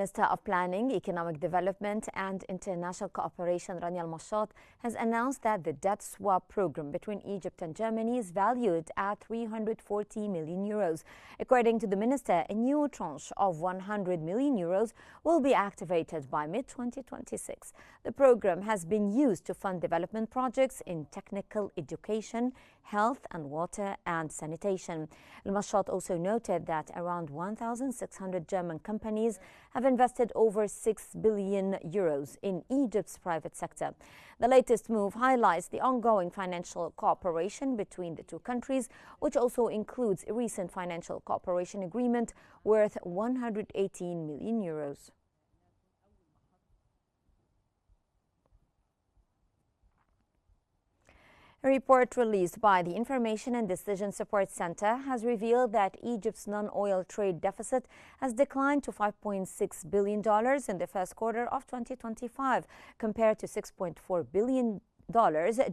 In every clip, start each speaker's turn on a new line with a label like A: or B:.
A: Minister of Planning, Economic Development and International Cooperation, Rania Al-Mashat, has announced that the debt swap program between Egypt and Germany is valued at 340 million euros. According to the minister, a new tranche of 100 million euros will be activated by mid-2026. The program has been used to fund development projects in technical education, health and water and sanitation. Al-Mashat also noted that around 1,600 German companies have invested over 6 billion euros in Egypt's private sector. The latest move highlights the ongoing financial cooperation between the two countries, which also includes a recent financial cooperation agreement worth 118 million euros. A report released by the Information and Decision Support Center has revealed that Egypt's non-oil trade deficit has declined to $5.6 billion in the first quarter of 2025, compared to $6.4 billion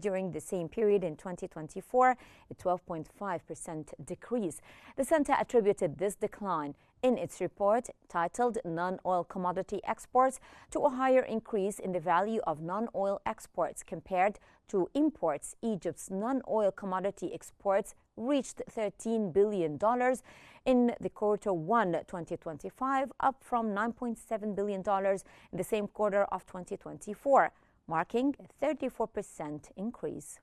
A: during the same period in 2024, a 12.5% decrease. The center attributed this decline in its report titled Non-Oil Commodity Exports to a higher increase in the value of non-oil exports compared to imports. Egypt's non-oil commodity exports reached $13 billion in the quarter 1 2025, up from $9.7 billion in the same quarter of 2024, marking a 34% increase.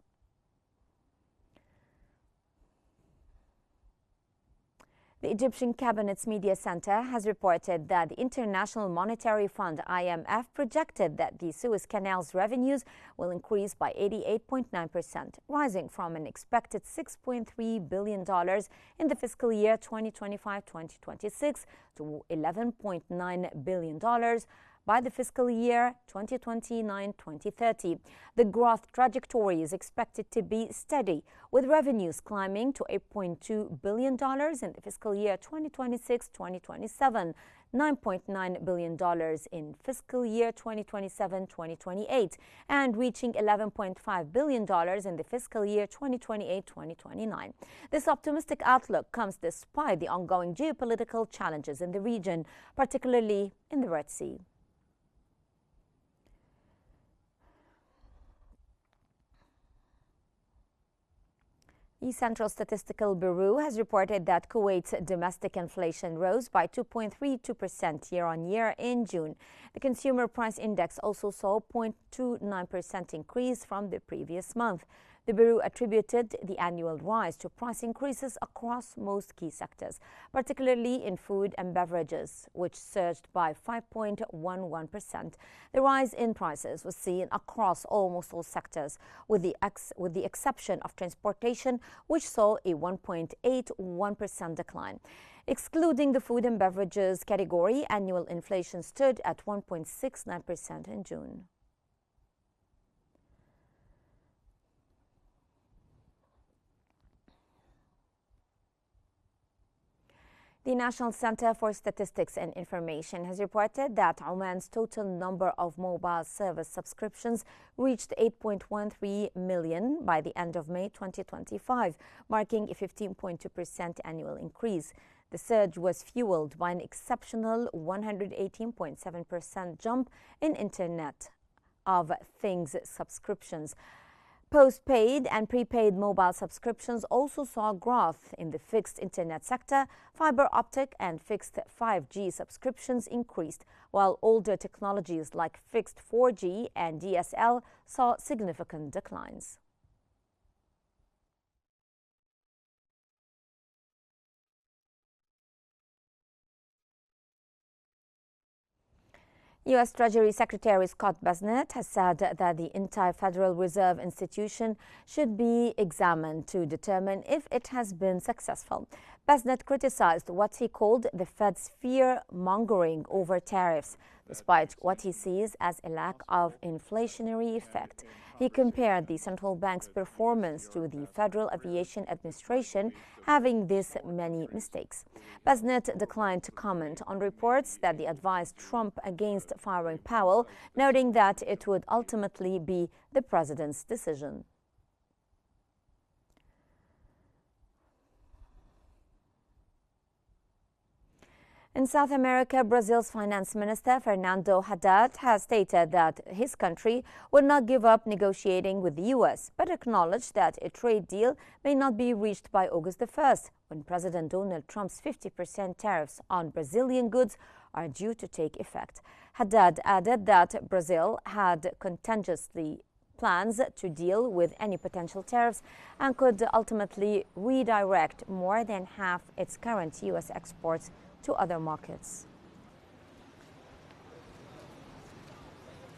A: The Egyptian Cabinet's Media Center has reported that the International Monetary Fund (IMF) projected that the Suez Canal's revenues will increase by 88.9%, rising from an expected $6.3 billion in the fiscal year 2025-2026 to $11.9 billion by the fiscal year 2029-2030. The growth trajectory is expected to be steady, with revenues climbing to $8.2 billion in the fiscal year 2026-2027, $9.9 billion in fiscal year 2027-2028, and reaching $11.5 billion in the fiscal year 2028-2029. This optimistic outlook comes despite the ongoing geopolitical challenges in the region, particularly in the Red Sea. The Central Statistical Bureau has reported that Kuwait's domestic inflation rose by 2.32% year-on-year in June. The Consumer Price Index also saw a 0.29% increase from the previous month. The Bureau attributed the annual rise to price increases across most key sectors, particularly in food and beverages, which surged by 5.11%. The rise in prices was seen across almost all sectors, with the exception of transportation, which saw a 1.81% decline. Excluding the food and beverages category, annual inflation stood at 1.69% in June. The National Center for Statistics and Information has reported that Oman's total number of mobile service subscriptions reached 8.13 million by the end of May 2025, marking a 15.2% annual increase. The surge was fueled by an exceptional 118.7% jump in Internet of Things subscriptions. Postpaid and prepaid mobile subscriptions also saw growth in the fixed internet sector. Fiber optic and fixed 5G subscriptions increased, while older technologies like fixed 4G and DSL saw significant declines. U.S. Treasury Secretary Scott Bessent has said that the entire Federal Reserve institution should be examined to determine if it has been successful. Bessent criticized what he called the Fed's fear-mongering over tariffs, despite what he sees as a lack of inflationary effect. He compared the central bank's performance to the Federal Aviation Administration having this many mistakes. Bessent declined to comment on reports that they advised Trump against firing Powell, noting that it would ultimately be the president's decision. In South America, Brazil's finance minister Fernando Haddad has stated that his country would not give up negotiating with the U.S., but acknowledged that a trade deal may not be reached by August the 1st, when President Donald Trump's 50% tariffs on Brazilian goods are due to take effect. Haddad added that Brazil had contingency plans to deal with any potential tariffs and could ultimately redirect more than half its current U.S. exports to other markets.